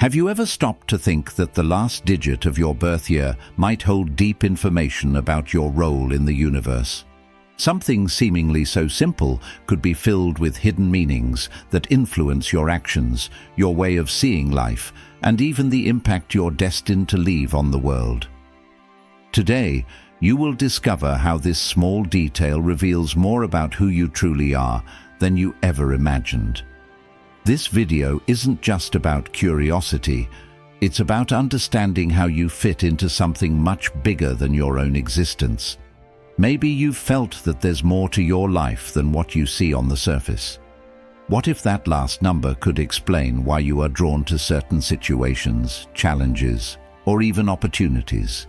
Have you ever stopped to think that the last digit of your birth year might hold deep information about your role in the universe? Something seemingly so simple could be filled with hidden meanings that influence your actions, your way of seeing life, and even the impact you're destined to leave on the world. Today, you will discover how this small detail reveals more about who you truly are than you ever imagined. This video isn't just about curiosity, it's about understanding how you fit into something much bigger than your own existence. Maybe you've felt that there's more to your life than what you see on the surface. What if that last number could explain why you are drawn to certain situations, challenges, or even opportunities?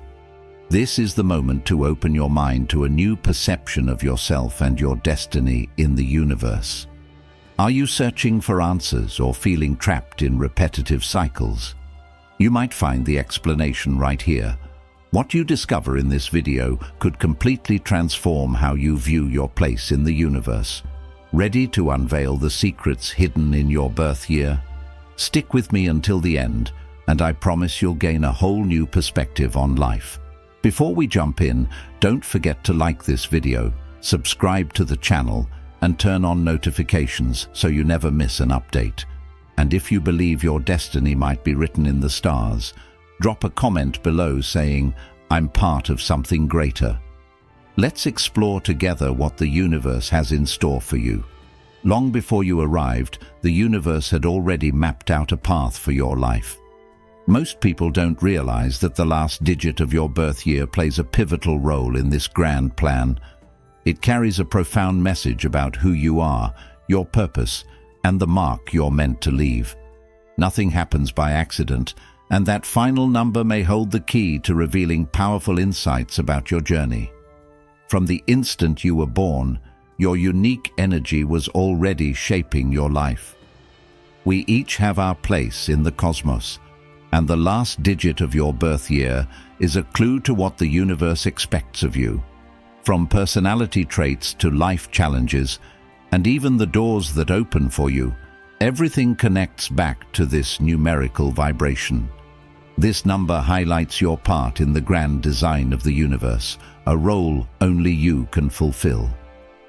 This is the moment to open your mind to a new perception of yourself and your destiny in the universe. Are you searching for answers or feeling trapped in repetitive cycles? You might find the explanation right here. What you discover in this video could completely transform how you view your place in the universe. Ready to unveil the secrets hidden in your birth year? Stick with me until the end, and I promise you'll gain a whole new perspective on life. Before we jump in, don't forget to like this video, subscribe to the channel, and turn on notifications so you never miss an update. And if you believe your destiny might be written in the stars, drop a comment below saying, "I'm part of something greater." Let's explore together what the universe has in store for you. Long before you arrived, the universe had already mapped out a path for your life. Most people don't realize that the last digit of your birth year plays a pivotal role in this grand plan. It carries a profound message about who you are, your purpose, and the mark you're meant to leave. Nothing happens by accident, and that final number may hold the key to revealing powerful insights about your journey. From the instant you were born, your unique energy was already shaping your life. We each have our place in the cosmos, and the last digit of your birth year is a clue to what the universe expects of you. From personality traits to life challenges, and even the doors that open for you, everything connects back to this numerical vibration. This number highlights your part in the grand design of the universe, a role only you can fulfill.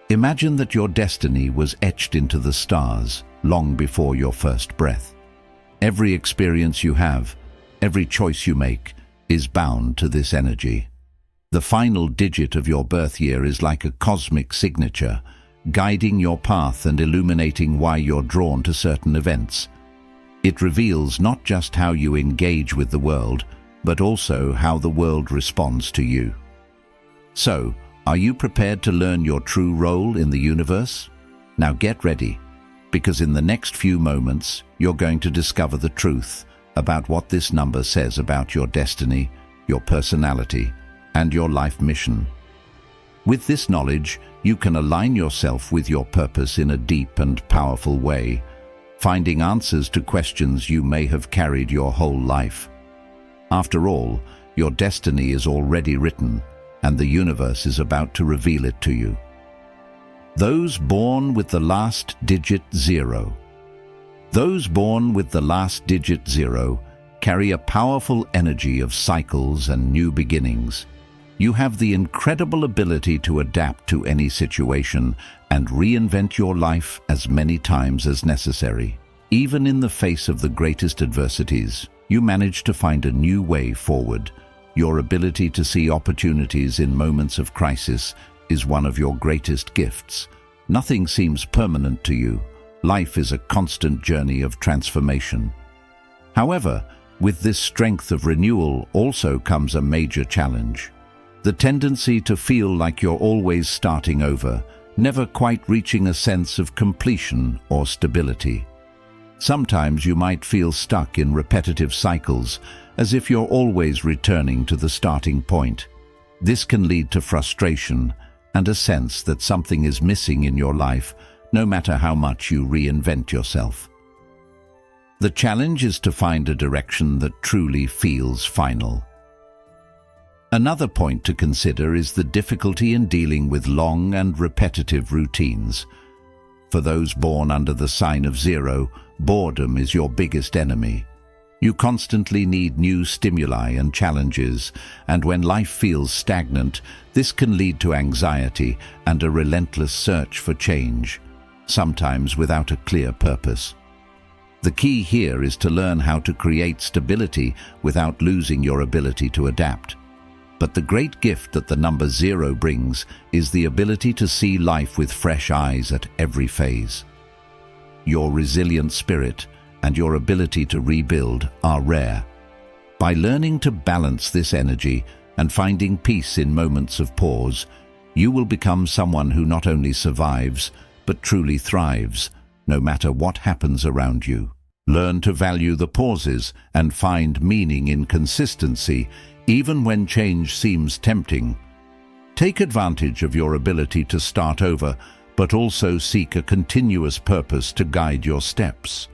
Imagine that your destiny was etched into the stars long before your first breath. Every experience you have, every choice you make, is bound to this energy. The final digit of your birth year is like a cosmic signature, guiding your path and illuminating why you're drawn to certain events. It reveals not just how you engage with the world, but also how the world responds to you. So, are you prepared to learn your true role in the universe? Now get ready, because in the next few moments, you're going to discover the truth about what this number says about your destiny, your personality, and your life mission. With this knowledge, you can align yourself with your purpose in a deep and powerful way, finding answers to questions you may have carried your whole life. After all, your destiny is already written, and the universe is about to reveal it to you. Those born with the last digit 0. Those born with the last digit 0 carry a powerful energy of cycles and new beginnings. You have the incredible ability to adapt to any situation and reinvent your life as many times as necessary. Even in the face of the greatest adversities, you manage to find a new way forward. Your ability to see opportunities in moments of crisis is one of your greatest gifts. Nothing seems permanent to you. Life is a constant journey of transformation. However, with this strength of renewal also comes a major challenge. The tendency to feel like you're always starting over, never quite reaching a sense of completion or stability. Sometimes you might feel stuck in repetitive cycles, as if you're always returning to the starting point. This can lead to frustration and a sense that something is missing in your life, no matter how much you reinvent yourself. The challenge is to find a direction that truly feels final. Another point to consider is the difficulty in dealing with long and repetitive routines. For those born under the sign of 0, boredom is your biggest enemy. You constantly need new stimuli and challenges, and when life feels stagnant, this can lead to anxiety and a relentless search for change, sometimes without a clear purpose. The key here is to learn how to create stability without losing your ability to adapt. But the great gift that the number 0 brings is the ability to see life with fresh eyes at every phase. Your resilient spirit and your ability to rebuild are rare. By learning to balance this energy and finding peace in moments of pause, you will become someone who not only survives, but truly thrives, no matter what happens around you. Learn to value the pauses and find meaning in consistency, even when change seems tempting. Take advantage of your ability to start over, but also seek a continuous purpose to guide your steps.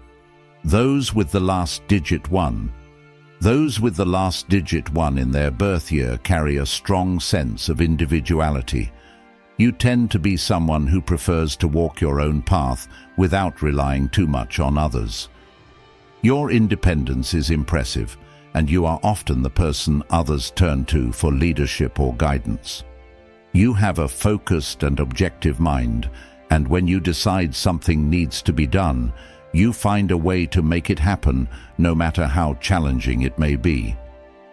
Those with the last digit 1. Those with the last digit 1 in their birth year carry a strong sense of individuality. You tend to be someone who prefers to walk your own path without relying too much on others. Your independence is impressive, and you are often the person others turn to for leadership or guidance. You have a focused and objective mind, and when you decide something needs to be done, you find a way to make it happen, no matter how challenging it may be.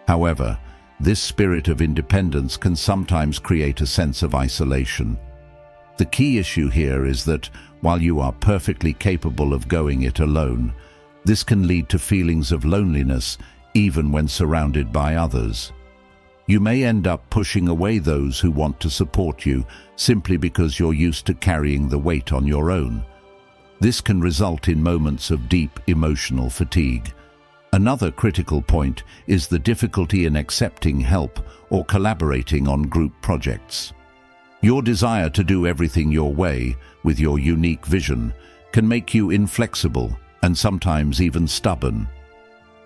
However, this spirit of independence can sometimes create a sense of isolation. The key issue here is that, while you are perfectly capable of going it alone, this can lead to feelings of loneliness, even when surrounded by others. You may end up pushing away those who want to support you simply because you're used to carrying the weight on your own. This can result in moments of deep emotional fatigue. Another critical point is the difficulty in accepting help or collaborating on group projects. Your desire to do everything your way, with your unique vision, can make you inflexible and sometimes even stubborn.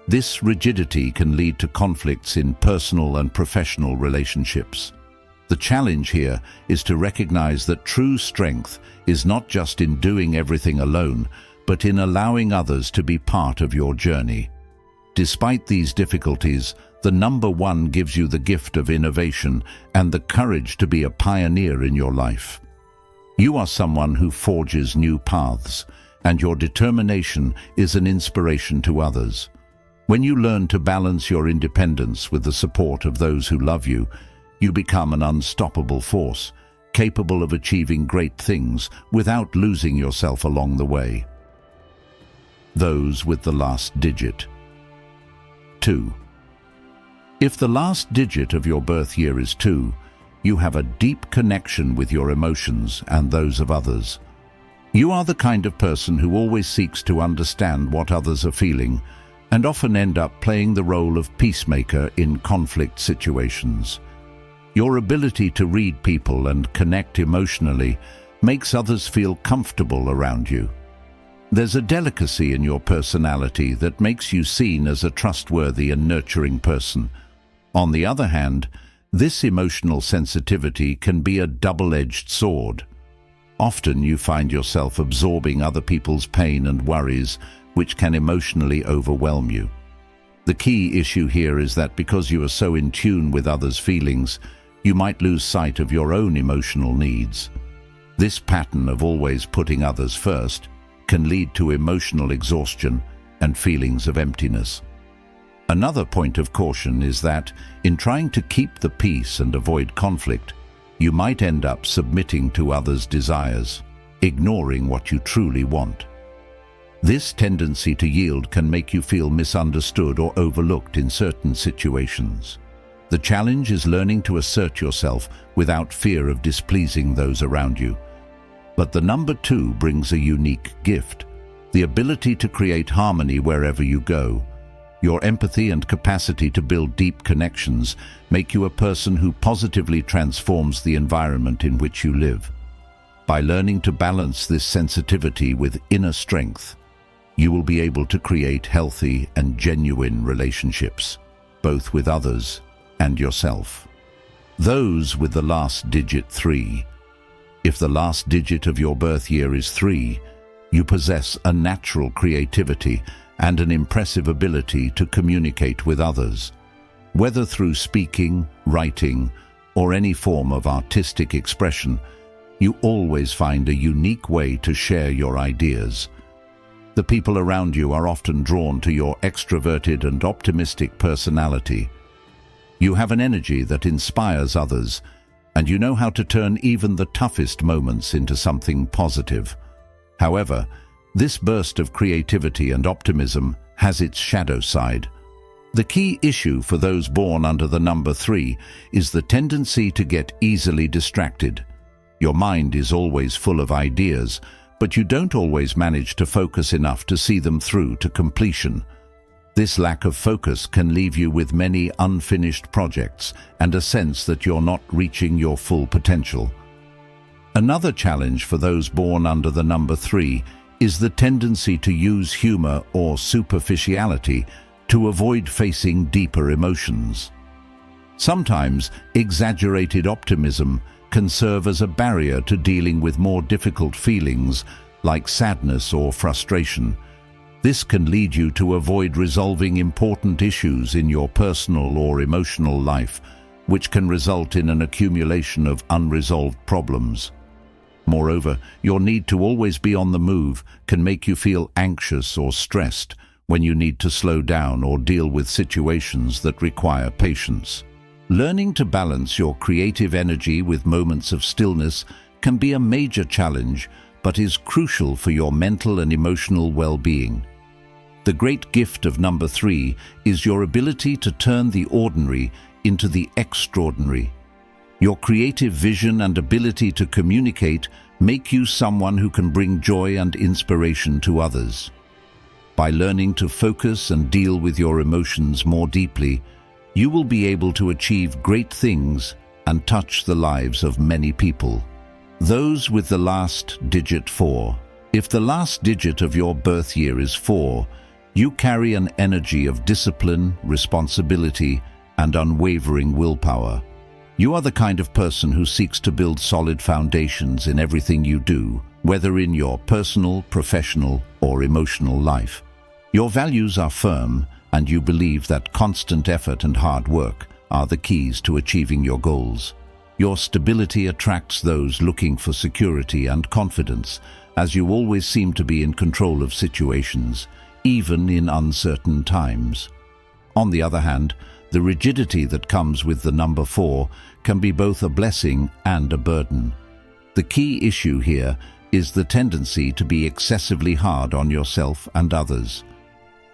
This rigidity can lead to conflicts in personal and professional relationships. The challenge here is to recognize that true strength is not just in doing everything alone, but in allowing others to be part of your journey. Despite these difficulties, the number 1 gives you the gift of innovation and the courage to be a pioneer in your life. You are someone who forges new paths, and your determination is an inspiration to others. When you learn to balance your independence with the support of those who love you, you become an unstoppable force, capable of achieving great things without losing yourself along the way. Those with the last digit 2. If the last digit of your birth year is 2, you have a deep connection with your emotions and those of others. You are the kind of person who always seeks to understand what others are feeling and often end up playing the role of peacemaker in conflict situations. Your ability to read people and connect emotionally makes others feel comfortable around you. There's a delicacy in your personality that makes you seen as a trustworthy and nurturing person. On the other hand, this emotional sensitivity can be a double-edged sword. Often you find yourself absorbing other people's pain and worries, which can emotionally overwhelm you. The key issue here is that because you are so in tune with others' feelings, you might lose sight of your own emotional needs. This pattern of always putting others first can lead to emotional exhaustion and feelings of emptiness. Another point of caution is that, in trying to keep the peace and avoid conflict, you might end up submitting to others' desires, ignoring what you truly want. This tendency to yield can make you feel misunderstood or overlooked in certain situations. The challenge is learning to assert yourself without fear of displeasing those around you. But the number 2 brings a unique gift, the ability to create harmony wherever you go. Your empathy and capacity to build deep connections make you a person who positively transforms the environment in which you live. By learning to balance this sensitivity with inner strength, you will be able to create healthy and genuine relationships, both with others and yourself. Those with the last digit 3. If the last digit of your birth year is 3, you possess a natural creativity and an impressive ability to communicate with others. Whether through speaking, writing, or any form of artistic expression, you always find a unique way to share your ideas. The people around you are often drawn to your extroverted and optimistic personality. You have an energy that inspires others, and you know how to turn even the toughest moments into something positive. However, this burst of creativity and optimism has its shadow side. The key issue for those born under the number 3 is the tendency to get easily distracted. Your mind is always full of ideas, but you don't always manage to focus enough to see them through to completion. This lack of focus can leave you with many unfinished projects and a sense that you're not reaching your full potential. Another challenge for those born under the number 3 is the tendency to use humor or superficiality to avoid facing deeper emotions. Sometimes exaggerated optimism can serve as a barrier to dealing with more difficult feelings like sadness or frustration. This can lead you to avoid resolving important issues in your personal or emotional life, which can result in an accumulation of unresolved problems. Moreover, your need to always be on the move can make you feel anxious or stressed when you need to slow down or deal with situations that require patience. Learning to balance your creative energy with moments of stillness can be a major challenge, but is crucial for your mental and emotional well-being. The great gift of number 3 is your ability to turn the ordinary into the extraordinary. Your creative vision and ability to communicate make you someone who can bring joy and inspiration to others. By learning to focus and deal with your emotions more deeply, you will be able to achieve great things and touch the lives of many people. Those with the last digit 4. If the last digit of your birth year is 4, you carry an energy of discipline, responsibility, and unwavering willpower. You are the kind of person who seeks to build solid foundations in everything you do, whether in your personal, professional, or emotional life. Your values are firm, and you believe that constant effort and hard work are the keys to achieving your goals. Your stability attracts those looking for security and confidence, as you always seem to be in control of situations, even in uncertain times. On the other hand, the rigidity that comes with the number 4 can be both a blessing and a burden. The key issue here is the tendency to be excessively hard on yourself and others.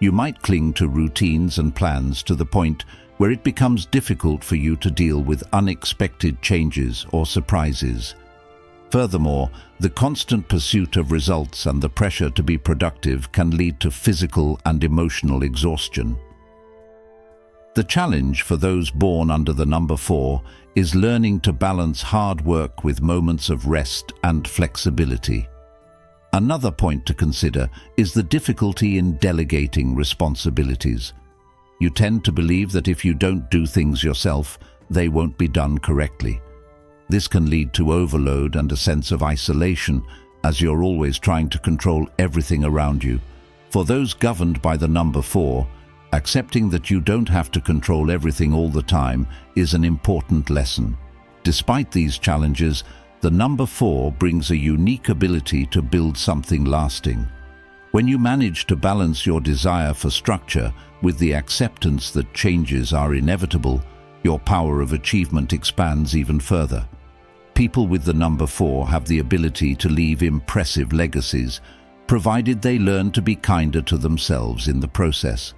You might cling to routines and plans to the point where it becomes difficult for you to deal with unexpected changes or surprises. Furthermore, the constant pursuit of results and the pressure to be productive can lead to physical and emotional exhaustion. The challenge for those born under the number 4 is learning to balance hard work with moments of rest and flexibility. Another point to consider is the difficulty in delegating responsibilities. You tend to believe that if you don't do things yourself, they won't be done correctly. This can lead to overload and a sense of isolation, as you're always trying to control everything around you. For those governed by the number 4, accepting that you don't have to control everything all the time is an important lesson. Despite these challenges, the number 4 brings a unique ability to build something lasting. When you manage to balance your desire for structure with the acceptance that changes are inevitable, your power of achievement expands even further. People with the number 4 have the ability to leave impressive legacies, provided they learn to be kinder to themselves in the process.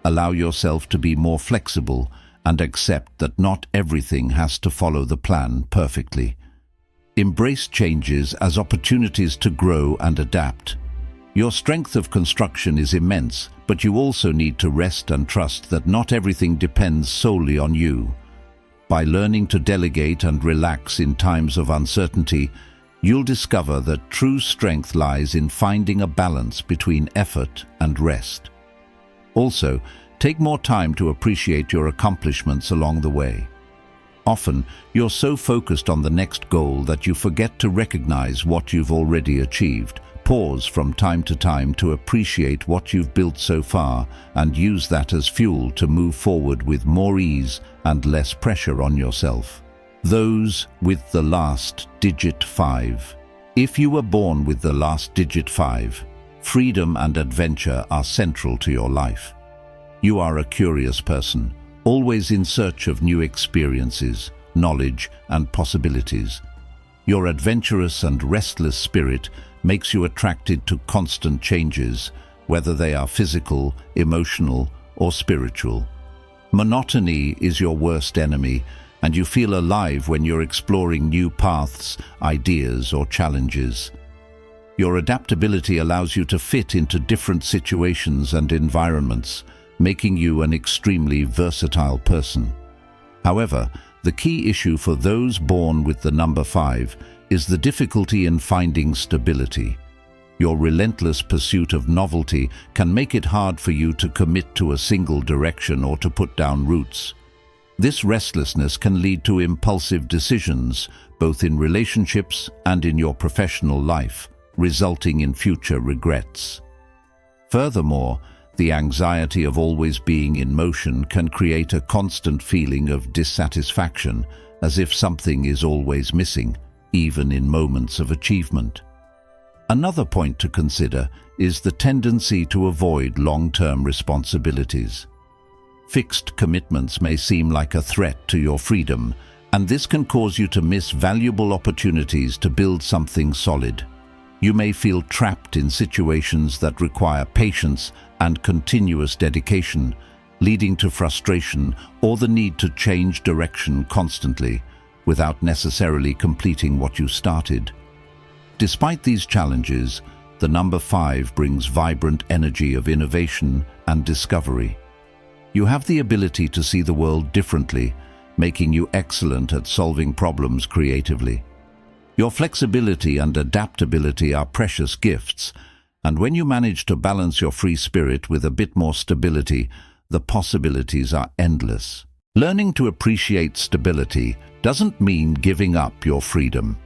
Allow yourself to be more flexible and accept that not everything has to follow the plan perfectly. Embrace changes as opportunities to grow and adapt. Your strength of construction is immense, but you also need to rest and trust that not everything depends solely on you. By learning to delegate and relax in times of uncertainty, you'll discover that true strength lies in finding a balance between effort and rest. Also, take more time to appreciate your accomplishments along the way. Often, you're so focused on the next goal that you forget to recognize what you've already achieved, Pause from time to time to appreciate what you've built so far and use that as fuel to move forward with more ease and less pressure on yourself. Those with the last digit 5. If you were born with the last digit 5, freedom and adventure are central to your life. You are a curious person, always in search of new experiences, knowledge, and possibilities. Your adventurous and restless spirit makes you attracted to constant changes, whether they are physical, emotional, or spiritual. Monotony is your worst enemy, and you feel alive when you're exploring new paths, ideas, or challenges. Your adaptability allows you to fit into different situations and environments, making you an extremely versatile person. However, the key issue for those born with the number 5 is the difficulty in finding stability. Your relentless pursuit of novelty can make it hard for you to commit to a single direction or to put down roots. This restlessness can lead to impulsive decisions, both in relationships and in your professional life, resulting in future regrets. Furthermore, the anxiety of always being in motion can create a constant feeling of dissatisfaction, as if something is always missing, even in moments of achievement. Another point to consider is the tendency to avoid long-term responsibilities. Fixed commitments may seem like a threat to your freedom, and this can cause you to miss valuable opportunities to build something solid. You may feel trapped in situations that require patience and continuous dedication, leading to frustration or the need to change direction constantly, without necessarily completing what you started. Despite these challenges, the number 5 brings vibrant energy of innovation and discovery. You have the ability to see the world differently, making you excellent at solving problems creatively. Your flexibility and adaptability are precious gifts, and when you manage to balance your free spirit with a bit more stability, the possibilities are endless. Learning to appreciate stability doesn't mean giving up your freedom.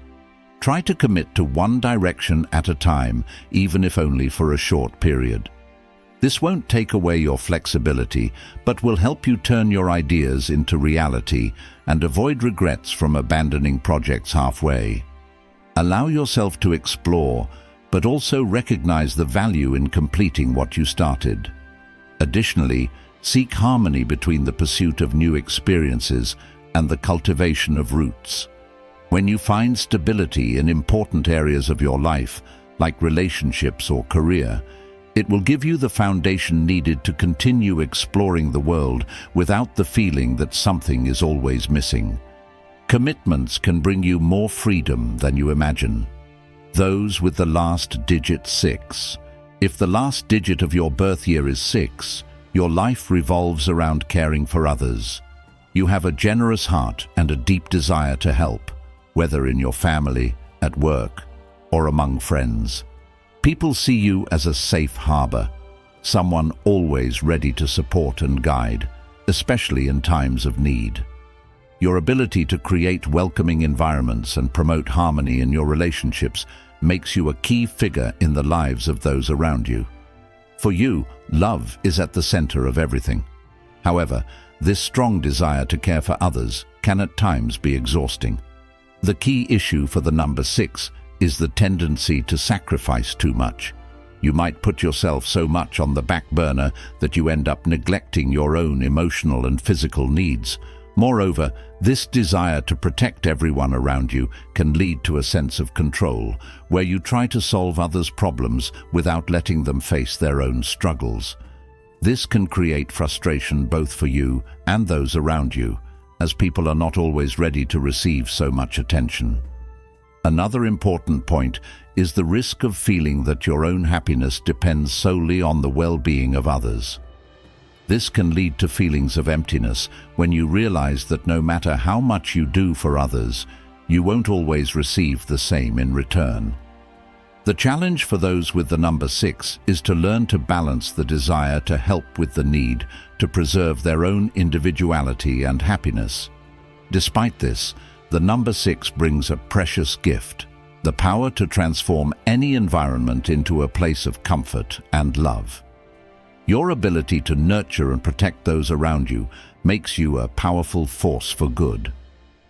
Try to commit to one direction at a time, even if only for a short period. This won't take away your flexibility, but will help you turn your ideas into reality and avoid regrets from abandoning projects halfway. Allow yourself to explore, but also recognize the value in completing what you started. Additionally, seek harmony between the pursuit of new experiences and the cultivation of roots. When you find stability in important areas of your life, like relationships or career, it will give you the foundation needed to continue exploring the world without the feeling that something is always missing. Commitments can bring you more freedom than you imagine. Those with the last digit 6. If the last digit of your birth year is 6, your life revolves around caring for others. You have a generous heart and a deep desire to help, whether in your family, at work, or among friends. People see you as a safe harbor, someone always ready to support and guide, especially in times of need. Your ability to create welcoming environments and promote harmony in your relationships makes you a key figure in the lives of those around you. For you, love is at the center of everything. However, this strong desire to care for others can at times be exhausting. The key issue for the number 6 is the tendency to sacrifice too much. You might put yourself so much on the back burner that you end up neglecting your own emotional and physical needs. Moreover, this desire to protect everyone around you can lead to a sense of control, where you try to solve others' problems without letting them face their own struggles. This can create frustration both for you and those around you, as people are not always ready to receive so much attention. Another important point is the risk of feeling that your own happiness depends solely on the well-being of others. This can lead to feelings of emptiness when you realize that no matter how much you do for others, you won't always receive the same in return. The challenge for those with the number 6 is to learn to balance the desire to help with the need to preserve their own individuality and happiness. Despite this, the number 6 brings a precious gift, the power to transform any environment into a place of comfort and love. Your ability to nurture and protect those around you makes you a powerful force for good.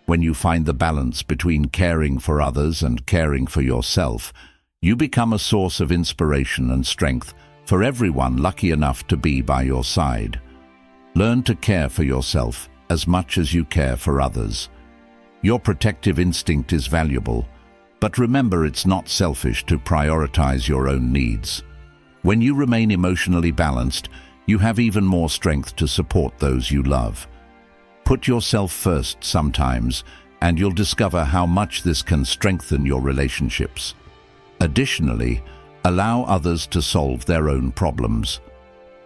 When you find the balance between caring for others and caring for yourself, you become a source of inspiration and strength for everyone lucky enough to be by your side. Learn to care for yourself as much as you care for others. Your protective instinct is valuable, but remember it's not selfish to prioritize your own needs. When you remain emotionally balanced, you have even more strength to support those you love. Put yourself first sometimes, and you'll discover how much this can strengthen your relationships. Additionally, allow others to solve their own problems.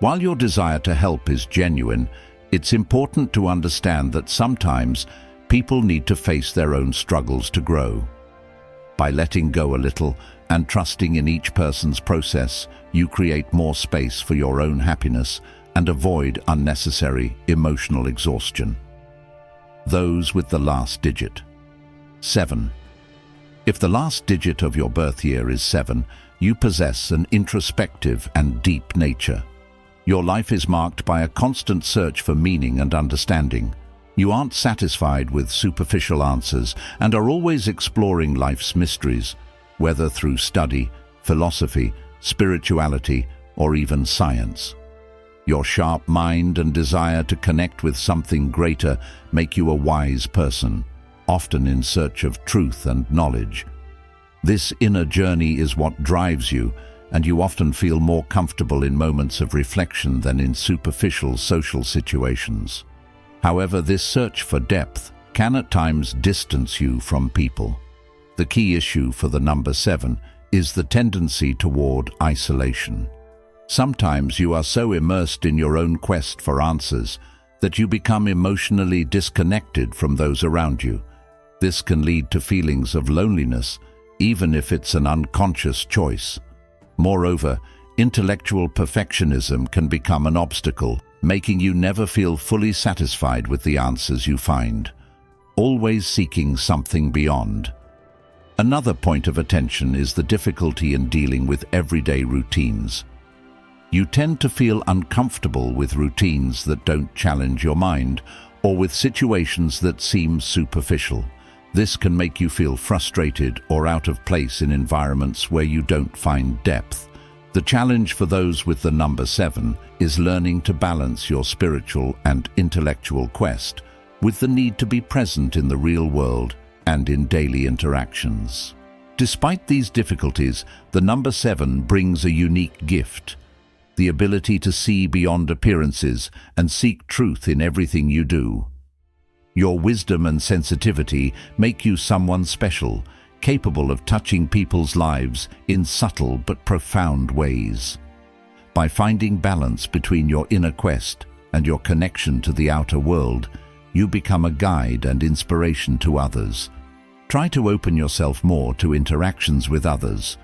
While your desire to help is genuine, it's important to understand that sometimes people need to face their own struggles to grow. By letting go a little and trusting in each person's process, you create more space for your own happiness and avoid unnecessary emotional exhaustion. Those with the last digit. 7. If the last digit of your birth year is 7, you possess an introspective and deep nature. Your life is marked by a constant search for meaning and understanding. You aren't satisfied with superficial answers and are always exploring life's mysteries, whether through study, philosophy, spirituality, or even science. Your sharp mind and desire to connect with something greater make you a wise person, often in search of truth and knowledge. This inner journey is what drives you, and you often feel more comfortable in moments of reflection than in superficial social situations. However, this search for depth can at times distance you from people. The key issue for the number 7 is the tendency toward isolation. Sometimes you are so immersed in your own quest for answers that you become emotionally disconnected from those around you. This can lead to feelings of loneliness, even if it's an unconscious choice. Moreover, intellectual perfectionism can become an obstacle, making you never feel fully satisfied with the answers you find, always seeking something beyond. Another point of attention is the difficulty in dealing with everyday routines. You tend to feel uncomfortable with routines that don't challenge your mind, or with situations that seem superficial. This can make you feel frustrated or out of place in environments where you don't find depth. The challenge for those with the number 7 is learning to balance your spiritual and intellectual quest with the need to be present in the real world and in daily interactions. Despite these difficulties, the number 7 brings a unique gift: the ability to see beyond appearances and seek truth in everything you do. Your wisdom and sensitivity make you someone special, capable of touching people's lives in subtle but profound ways. By finding balance between your inner quest and your connection to the outer world, you become a guide and inspiration to others. Try to open yourself more to interactions with others.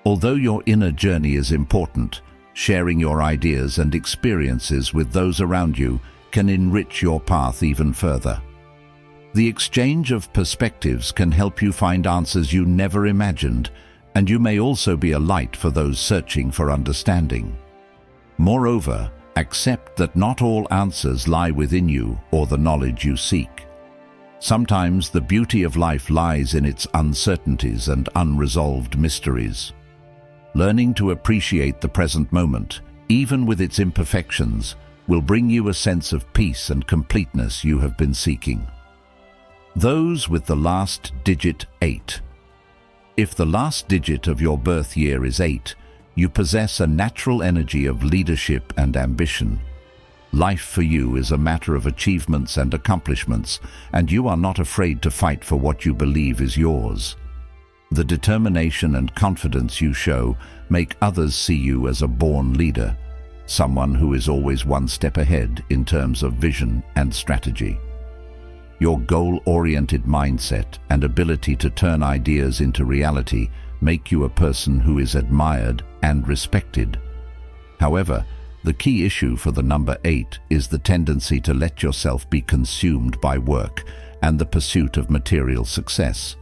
Although your inner journey is important, sharing your ideas and experiences with those around you can enrich your path even further. The exchange of perspectives can help you find answers you never imagined, and you may also be a light for those searching for understanding. Moreover, accept that not all answers lie within you or the knowledge you seek. Sometimes the beauty of life lies in its uncertainties and unresolved mysteries. Learning to appreciate the present moment, even with its imperfections, will bring you a sense of peace and completeness you have been seeking. Those with the last digit 8. If the last digit of your birth year is 8, you possess a natural energy of leadership and ambition. Life for you is a matter of achievements and accomplishments, and you are not afraid to fight for what you believe is yours. The determination and confidence you show make others see you as a born leader, someone who is always one step ahead in terms of vision and strategy. Your goal-oriented mindset and ability to turn ideas into reality make you a person who is admired and respected. However, the key issue for the number 8 is the tendency to let yourself be consumed by work and the pursuit of material success.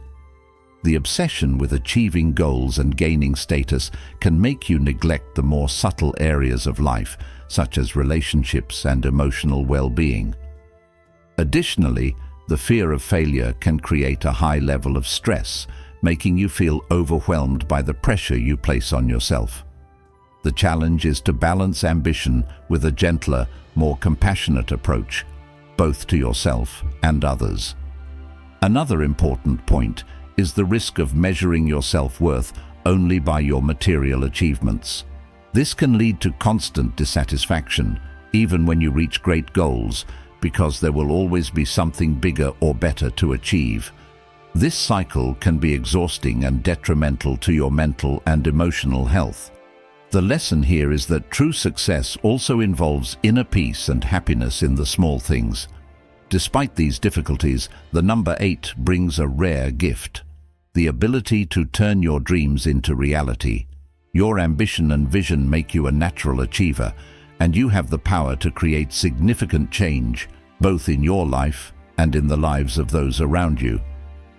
The obsession with achieving goals and gaining status can make you neglect the more subtle areas of life, such as relationships and emotional well-being. Additionally, the fear of failure can create a high level of stress, making you feel overwhelmed by the pressure you place on yourself. The challenge is to balance ambition with a gentler, more compassionate approach, both to yourself and others. Another important point is the risk of measuring your self-worth only by your material achievements. This can lead to constant dissatisfaction, even when you reach great goals, because there will always be something bigger or better to achieve. This cycle can be exhausting and detrimental to your mental and emotional health. The lesson here is that true success also involves inner peace and happiness in the small things. Despite these difficulties, the number 8 brings a rare gift: the ability to turn your dreams into reality. Your ambition and vision make you a natural achiever, and you have the power to create significant change, both in your life and in the lives of those around you.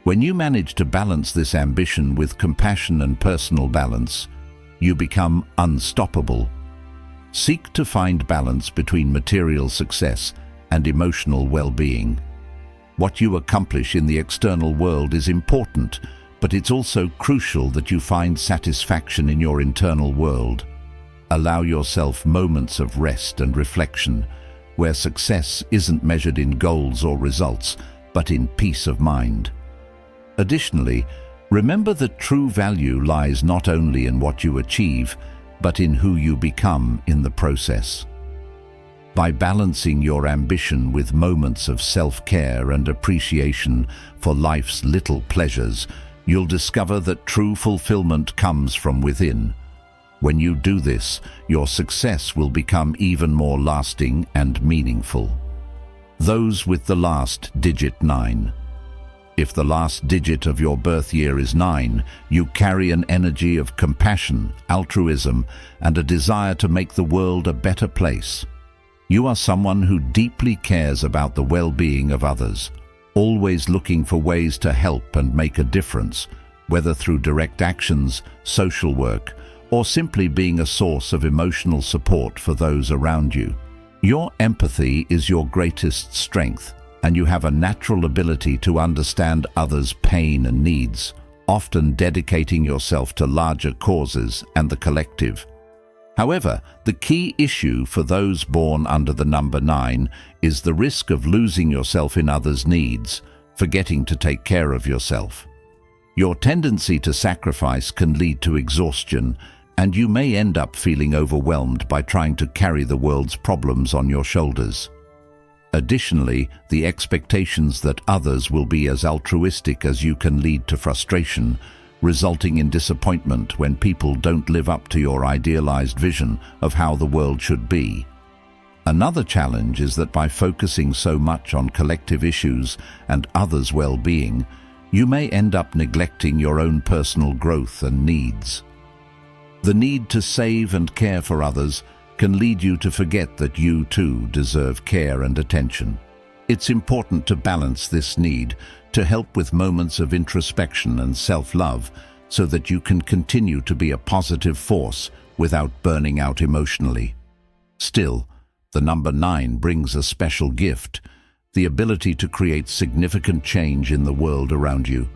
When you manage to balance this ambition with compassion and personal balance, you become unstoppable. Seek to find balance between material success and emotional well-being. What you accomplish in the external world is important, but it's also crucial that you find satisfaction in your internal world. Allow yourself moments of rest and reflection, where success isn't measured in goals or results, but in peace of mind. Additionally, remember that true value lies not only in what you achieve, but in who you become in the process. By balancing your ambition with moments of self-care and appreciation for life's little pleasures, you'll discover that true fulfillment comes from within. When you do this, your success will become even more lasting and meaningful. Those with the last digit 9. If the last digit of your birth year is 9, you carry an energy of compassion, altruism, and a desire to make the world a better place. You are someone who deeply cares about the well-being of others, always looking for ways to help and make a difference, whether through direct actions, social work, or simply being a source of emotional support for those around you. Your empathy is your greatest strength, and you have a natural ability to understand others' pain and needs, often dedicating yourself to larger causes and the collective. However, the key issue for those born under the number 9 is the risk of losing yourself in others' needs, forgetting to take care of yourself. Your tendency to sacrifice can lead to exhaustion, and you may end up feeling overwhelmed by trying to carry the world's problems on your shoulders. Additionally, the expectations that others will be as altruistic as you can lead to frustration, resulting in disappointment when people don't live up to your idealized vision of how the world should be. Another challenge is that by focusing so much on collective issues and others' well-being, you may end up neglecting your own personal growth and needs. The need to save and care for others can lead you to forget that you too deserve care and attention. It's important to balance this need to help with moments of introspection and self-love so that you can continue to be a positive force without burning out emotionally. Still, the number 9 brings a special gift: the ability to create significant change in the world around you.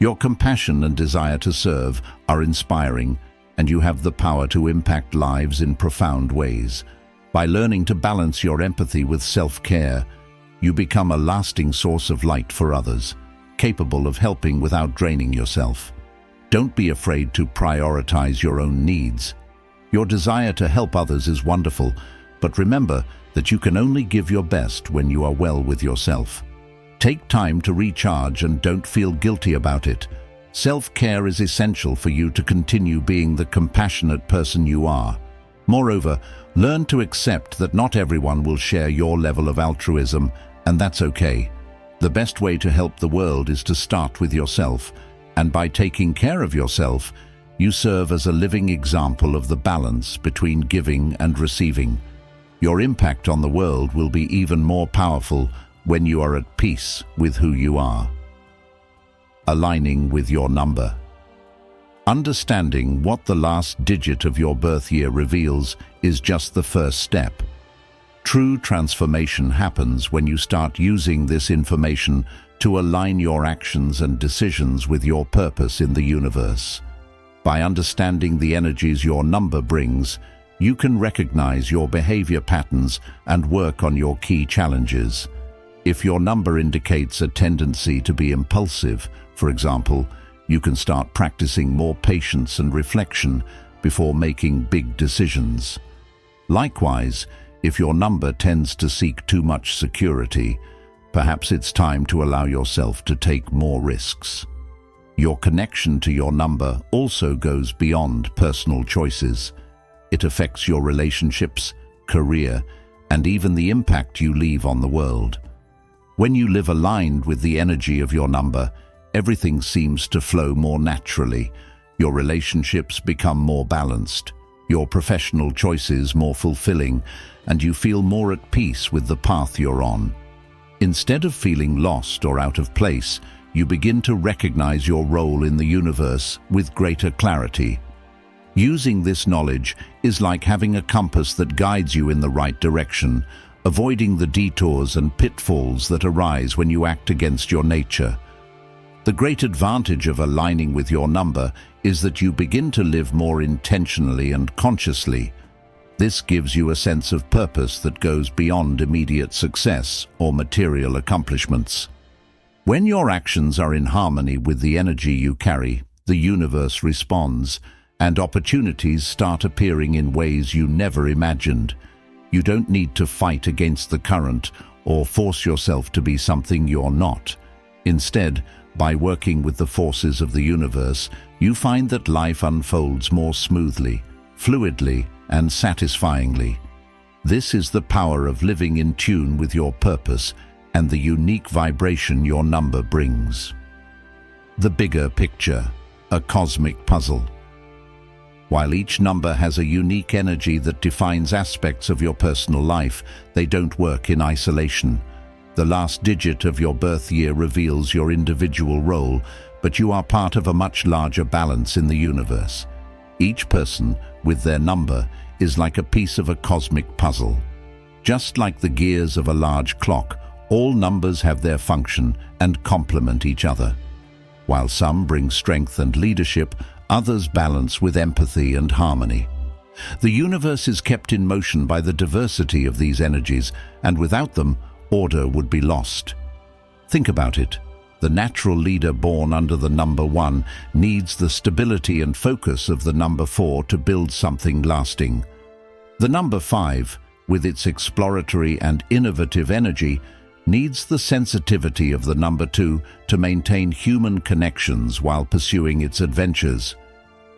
Your compassion and desire to serve are inspiring, and you have the power to impact lives in profound ways. By learning to balance your empathy with self-care, you become a lasting source of light for others, capable of helping without draining yourself. Don't be afraid to prioritize your own needs. Your desire to help others is wonderful, but remember that you can only give your best when you are well with yourself. Take time to recharge and don't feel guilty about it. Self-care is essential for you to continue being the compassionate person you are. Moreover, learn to accept that not everyone will share your level of altruism, and that's okay. The best way to help the world is to start with yourself, and by taking care of yourself, you serve as a living example of the balance between giving and receiving. Your impact on the world will be even more powerful when you are at peace with who you are. Aligning with your number. Understanding what the last digit of your birth year reveals is just the first step. True transformation happens when you start using this information to align your actions and decisions with your purpose in the universe. By understanding the energies your number brings, you can recognize your behavior patterns and work on your key challenges. If your number indicates a tendency to be impulsive, for example, you can start practicing more patience and reflection before making big decisions. Likewise, if your number tends to seek too much security, perhaps it's time to allow yourself to take more risks. Your connection to your number also goes beyond personal choices. It affects your relationships, career, and even the impact you leave on the world. When you live aligned with the energy of your number, everything seems to flow more naturally. Your relationships become more balanced, your professional choices more fulfilling, and you feel more at peace with the path you're on. Instead of feeling lost or out of place, you begin to recognize your role in the universe with greater clarity. Using this knowledge is like having a compass that guides you in the right direction, avoiding the detours and pitfalls that arise when you act against your nature. The great advantage of aligning with your number is that you begin to live more intentionally and consciously. This gives you a sense of purpose that goes beyond immediate success or material accomplishments. When your actions are in harmony with the energy you carry, the universe responds, and opportunities start appearing in ways you never imagined. You don't need to fight against the current or force yourself to be something you're not. Instead, by working with the forces of the universe, you find that life unfolds more smoothly, fluidly, and satisfyingly. This is the power of living in tune with your purpose and the unique vibration your number brings. The bigger picture, a cosmic puzzle. While each number has a unique energy that defines aspects of your personal life, they don't work in isolation. The last digit of your birth year reveals your individual role, but you are part of a much larger balance in the universe. Each person, with their number, is like a piece of a cosmic puzzle. Just like the gears of a large clock, all numbers have their function and complement each other. While some bring strength and leadership, others balance with empathy and harmony. The universe is kept in motion by the diversity of these energies, and without them, order would be lost. Think about it. The natural leader born under the number 1 needs the stability and focus of the number 4 to build something lasting. The number 5, with its exploratory and innovative energy, needs the sensitivity of the number 2 to maintain human connections while pursuing its adventures.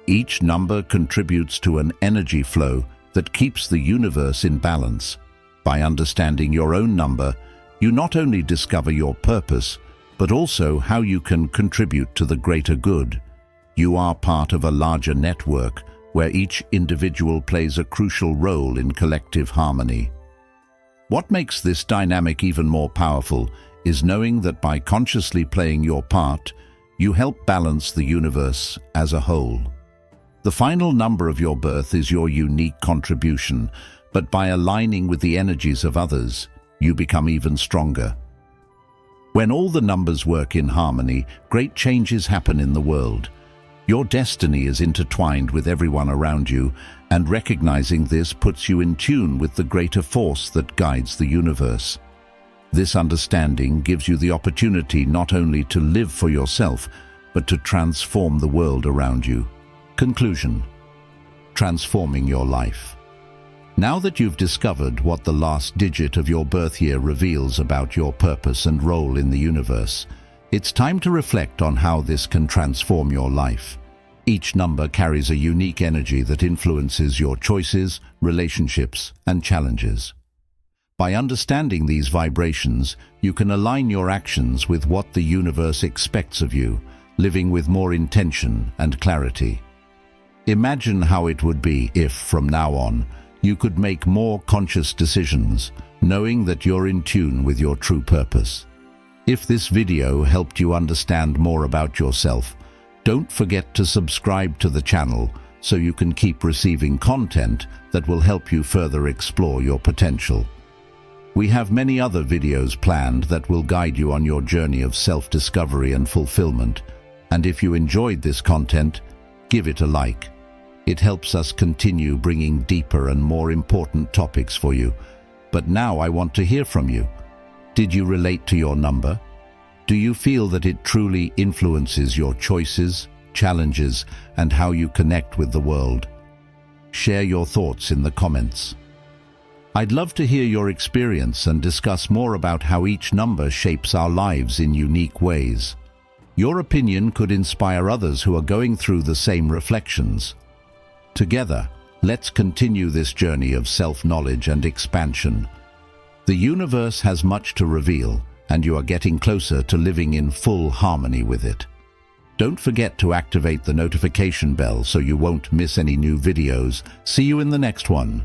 Each number contributes to an energy flow that keeps the universe in balance. By understanding your own number, you not only discover your purpose, but also how you can contribute to the greater good. You are part of a larger network where each individual plays a crucial role in collective harmony. What makes this dynamic even more powerful is knowing that by consciously playing your part, you help balance the universe as a whole. The final number of your birth is your unique contribution, but by aligning with the energies of others, you become even stronger. When all the numbers work in harmony, great changes happen in the world. Your destiny is intertwined with everyone around you, and recognizing this puts you in tune with the greater force that guides the universe. This understanding gives you the opportunity not only to live for yourself, but to transform the world around you. Conclusion: transforming your life. Now that you've discovered what the last digit of your birth year reveals about your purpose and role in the universe, it's time to reflect on how this can transform your life. Each number carries a unique energy that influences your choices, relationships, and challenges. By understanding these vibrations, you can align your actions with what the universe expects of you, living with more intention and clarity. Imagine how it would be if, from now on, you could make more conscious decisions, knowing that you're in tune with your true purpose. If this video helped you understand more about yourself, don't forget to subscribe to the channel so you can keep receiving content that will help you further explore your potential. We have many other videos planned that will guide you on your journey of self-discovery and fulfillment. And if you enjoyed this content, give it a like. It helps us continue bringing deeper and more important topics for you. But now I want to hear from you. Did you relate to your number? Do you feel that it truly influences your choices, challenges, and how you connect with the world? Share your thoughts in the comments. I'd love to hear your experience and discuss more about how each number shapes our lives in unique ways. Your opinion could inspire others who are going through the same reflections. Together, let's continue this journey of self-knowledge and expansion. The universe has much to reveal, and you are getting closer to living in full harmony with it. Don't forget to activate the notification bell so you won't miss any new videos. See you in the next one.